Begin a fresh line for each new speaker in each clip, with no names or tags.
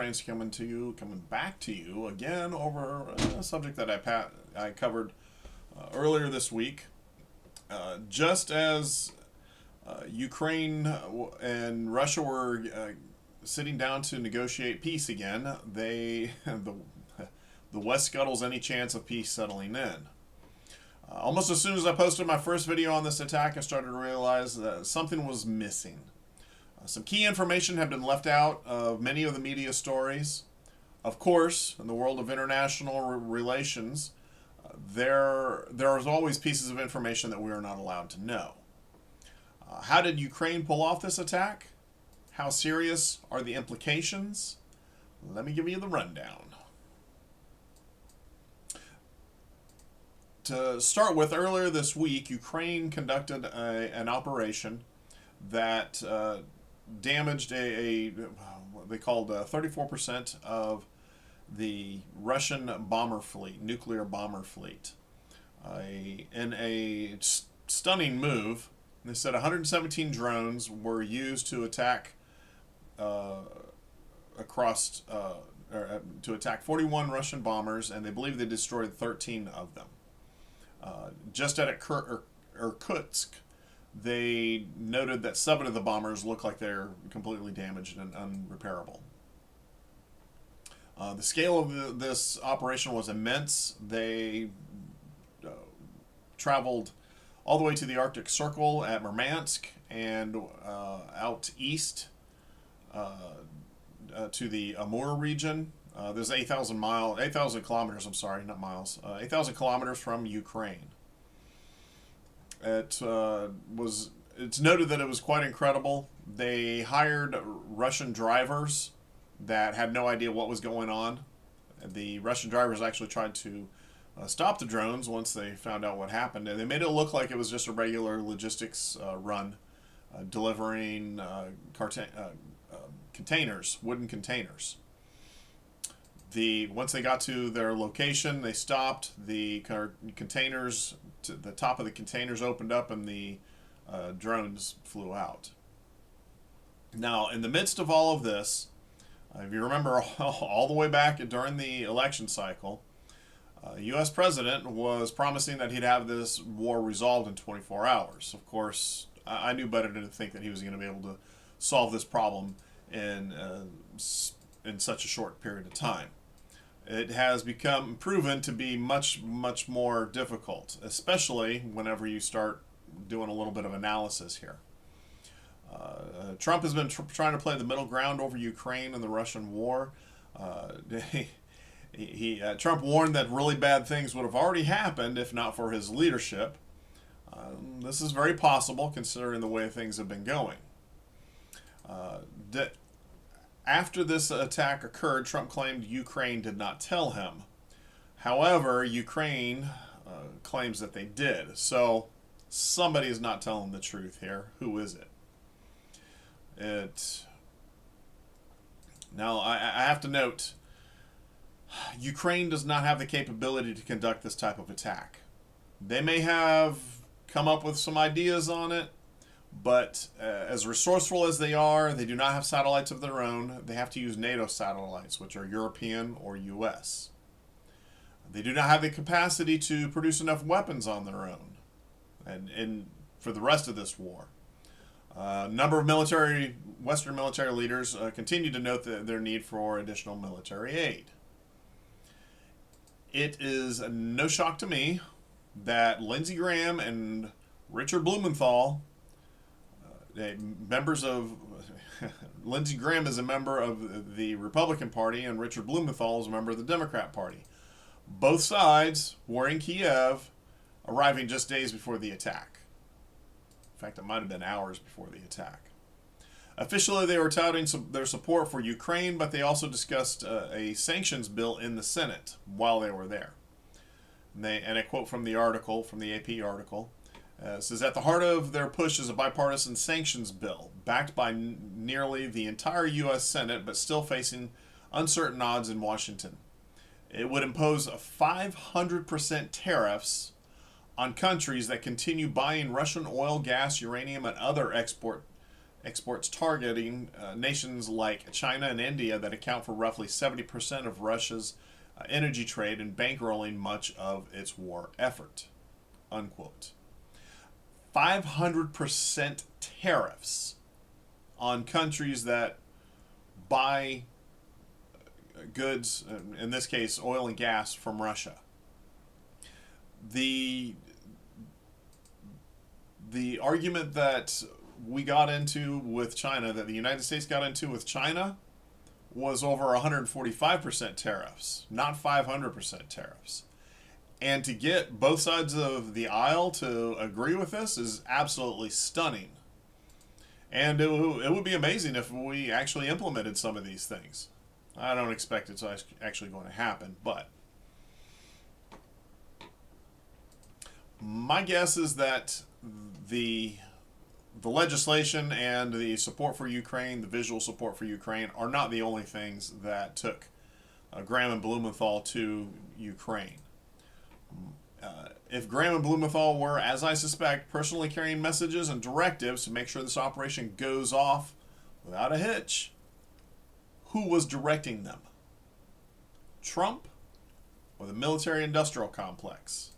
Undermines coming back to you again over a subject that I covered earlier this week. Just as Ukraine and Russia were sitting down to negotiate peace again, the West scuttles any chance of peace settling in. Almost as soon as I posted my first video on this attack, I started to realize that something was missing. Some key information had been left out of many of the media stories. Of course, in the world of international relations, there is always pieces of information that we are not allowed to know. How did Ukraine pull off this attack? How serious are the implications? Let me give you the rundown. To start with, earlier this week, Ukraine conducted an operation that damaged what they called 34% of the Russian bomber fleet, nuclear bomber fleet. In a stunning move, they said 117 drones were used to attack to attack 41 Russian bombers, and they believe they destroyed 13 of them. Just at Irkutsk, they noted that 7 of the bombers look like they're completely damaged and unrepairable. The scale of this operation was immense. They traveled all the way to the Arctic Circle at Murmansk and out east to the Amur region. There's 8,000 kilometers, I'm sorry, not miles, 8,000 kilometers from Ukraine. It's noted that it was quite incredible. They hired Russian drivers that had no idea what was going on. The Russian drivers actually tried to stop the drones once they found out what happened, and they made it look like it was just a regular logistics run, delivering containers, wooden containers. Once they got to their location, they stopped. The containers, the top of the containers opened up, and the drones flew out. Now, in the midst of all of this, if you remember all the way back during the election cycle, U.S. president was promising that he'd have this war resolved in 24 hours. Of course, I knew better than to think that he was going to be able to solve this problem in such a short period of time. It has become proven to be much, much more difficult, especially whenever you start doing a little bit of analysis here. Trump has been trying to play the middle ground over Ukraine and the Russian war. Trump warned that really bad things would have already happened if not for his leadership. This is very possible considering the way things have been going. After this attack occurred, Trump claimed Ukraine did not tell him. However, Ukraine claims that they did. So somebody is not telling the truth here. Who is it? Now, I have to note, Ukraine does not have the capability to conduct this type of attack. They may have come up with some ideas on it, but as resourceful as they are, they do not have satellites of their own. They have to use NATO satellites, which are European or U.S. They do not have the capacity to produce enough weapons on their own and for the rest of this war. A number of Western military leaders continue to note their need for additional military aid. It is no shock to me that Lindsey Graham and Richard Blumenthal, Lindsey Graham is a member of the Republican Party and Richard Blumenthal is a member of the Democrat Party. Both sides were in Kiev, arriving just days before the attack. In fact, it might have been hours before the attack. Officially, they were touting their support for Ukraine, but they also discussed a sanctions bill in the Senate while they were there. And I quote from the article, from the AP article, says, at the heart of their push is a bipartisan sanctions bill, backed by nearly the entire U.S. Senate, but still facing uncertain odds in Washington. It would impose 500% tariffs on countries that continue buying Russian oil, gas, uranium, and other exports targeting nations like China and India that account for roughly 70% of Russia's energy trade and bankrolling much of its war effort. Unquote. 500% tariffs on countries that buy goods, in this case oil and gas, from Russia. The argument that we got into with China, that the United States got into with China, was over 145% tariffs, not 500% tariffs. And to get both sides of the aisle to agree with this is absolutely stunning. And it would be amazing if we actually implemented some of these things. I don't expect it's actually going to happen, but my guess is that the legislation and the support for Ukraine, the visual support for Ukraine, are not the only things that took Graham and Blumenthal to Ukraine. If Graham and Blumenthal were, as I suspect, personally carrying messages and directives to make sure this operation goes off without a hitch, who was directing them? Trump or the military-industrial complex?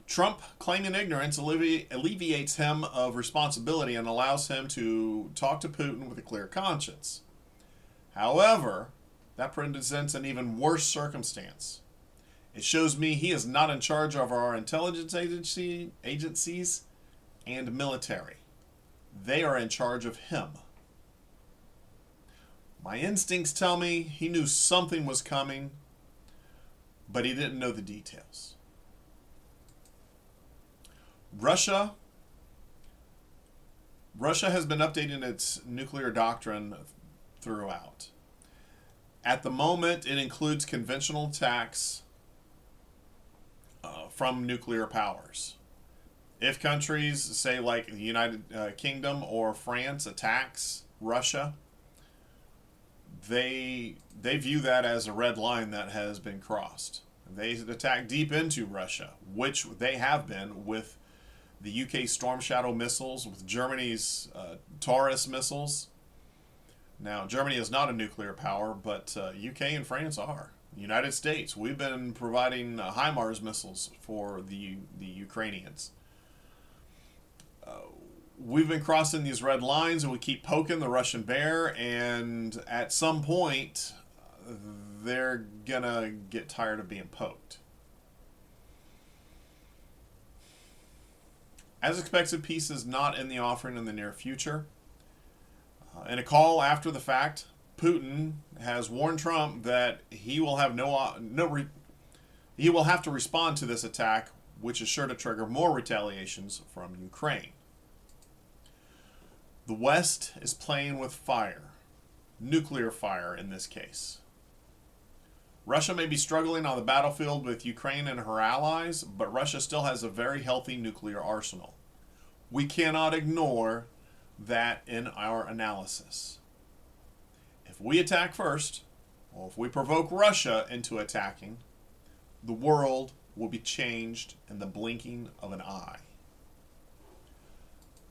Trump claiming ignorance alleviates him of responsibility and allows him to talk to Putin with a clear conscience. However, that presents an even worse circumstance. It shows me he is not in charge of our intelligence agencies and military. They are in charge of him. My instincts tell me he knew something was coming, but he didn't know the details. Russia has been updating its nuclear doctrine throughout. At the moment, it includes conventional attacks from nuclear powers. If countries, say like the United Kingdom or France, attacks Russia, they view that as a red line that has been crossed. They attack deep into Russia, which they have been with the UK Storm Shadow missiles, with Germany's Taurus missiles. Now, Germany is not a nuclear power, but UK and France are. The United States, we've been providing HIMARS missiles for the Ukrainians. We've been crossing these red lines, and we keep poking the Russian bear, and at some point, they're gonna get tired of being poked. As expected, peace is not in the offering in the near future. In a call after the fact, Putin has warned Trump that he will have he will have to respond to this attack, which is sure to trigger more retaliations from Ukraine. The West is playing with fire, nuclear fire in this case. Russia may be struggling on the battlefield with Ukraine and her allies, but Russia still has a very healthy nuclear arsenal. We cannot ignore that in our analysis. If we attack first, or if we provoke Russia into attacking, the world will be changed in the blinking of an eye.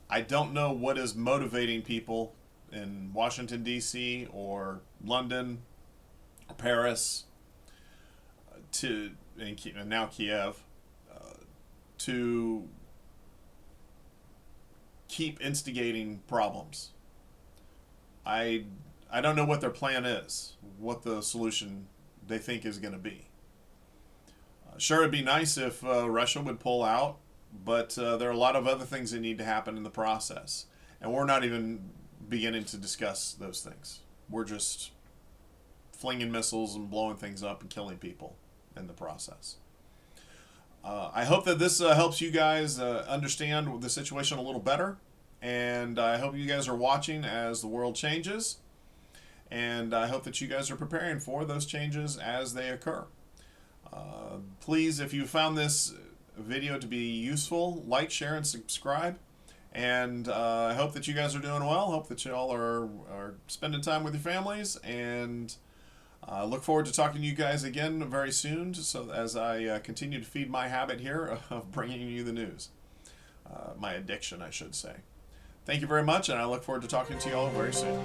I don't know what is motivating people in Washington, D.C., or London, or Paris, and now Kiev, to keep instigating problems. I don't know what their plan is, what the solution they think is going to be. Sure, it'd be nice if Russia would pull out, but there are a lot of other things that need to happen in the process. And we're not even beginning to discuss those things. We're just flinging missiles and blowing things up and killing people in the process. I hope that this helps you guys understand the situation a little better. And I hope you guys are watching as the world changes. And I hope that you guys are preparing for those changes as they occur. Please, if you found this video to be useful, like, share, and subscribe. And I hope that you guys are doing well. Hope that you all are spending time with your families. And look forward to talking to you guys again very soon, so as I continue to feed my habit here of bringing you the news. My addiction, I should say. Thank you very much, and I look forward to talking to you all very soon.